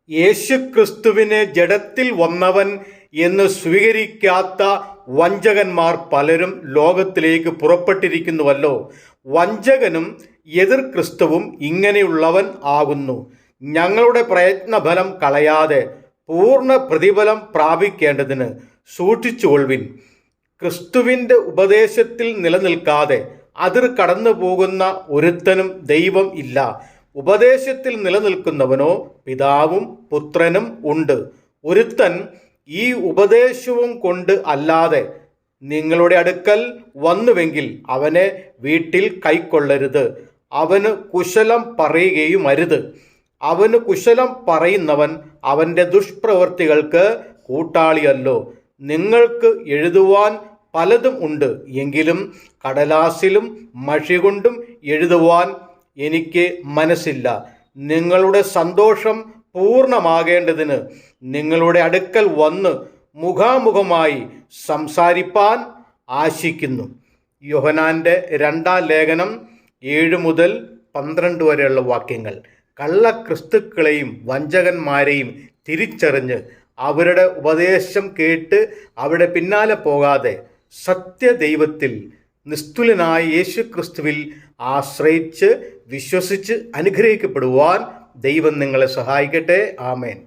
യേശുക്രിസ്തുവിനെ ജഡത്തിൽ വന്നവൻ എന്ന് സ്വീകരിക്കാത്ത വഞ്ചകന്മാർ പലരും ലോകത്തിലേക്ക് പുറപ്പെട്ടിരിക്കുന്നുവല്ലോ. വഞ്ചകനും എതിർ ക്രിസ്തുവും ഇങ്ങനെയുള്ളവൻ ആകുന്നു. ഞങ്ങളുടെ പ്രയത്നഫലം കളയാതെ പൂർണ്ണ പ്രതിഫലം പ്രാപിക്കേണ്ടതിന് സൂക്ഷിച്ചുകൊള്ളുവിൻ. ക്രിസ്തുവിൻ്റെ ഉപദേശത്തിൽ നിലനിൽക്കാതെ അതിർ കടന്നു പോകുന്ന ഒരുത്തനും ദൈവം ഇല്ല. ഉപദേശത്തിൽ നിലനിൽക്കുന്നവനോ പിതാവും പുത്രനും ഉണ്ട്. ഒരുത്തൻ ഈ ഉപദേശവും കൊണ്ട് അല്ലാതെ നിങ്ങളുടെ അടുക്കൽ വന്നുവെങ്കിൽ അവനെ വീട്ടിൽ കൈക്കൊള്ളരുത്. അവന് കുശലം പറയുകയും അരുത്. അവന് കുശലം പറയുന്നവൻ അവൻ്റെ ദുഷ്പ്രവൃത്തികൾക്ക് കൂട്ടാളിയല്ലോ. നിങ്ങൾക്ക് എഴുതുവാൻ പലതും ഉണ്ട്, എങ്കിലും കടലാസിലും മഷി കൊണ്ടും എഴുതുവാൻ എനിക്ക് മനസ്സില്ല. നിങ്ങളുടെ സന്തോഷം പൂർണ്ണമാകേണ്ടതിന് നിങ്ങളുടെ അടുക്കൽ വന്ന് മുഖാമുഖമായി സംസാരിപ്പാൻ ആശിക്കുന്നു. യോഹന്നാൻ്റെ 2-ാം ലേഖനം 7 മുതൽ 12 വരെയുള്ള വാക്യങ്ങൾ. കള്ളക്രിസ്തുക്കളെയും വഞ്ചകന്മാരെയും തിരിച്ചറിഞ്ഞ് അവരുടെ ഉപദേശം കേട്ട് അവിടെ പിന്നാലെ പോകാതെ സത്യദൈവത്തിൽ നിസ്തുലനായ യേശുക്രിസ്തുവിൽ ആശ്രയിച്ച് വിശ്വസിച്ച് അനുഗ്രഹിക്കപ്പെടുവാൻ ദൈവം നിങ്ങളെ സഹായിക്കട്ടെ. ആമേൻ.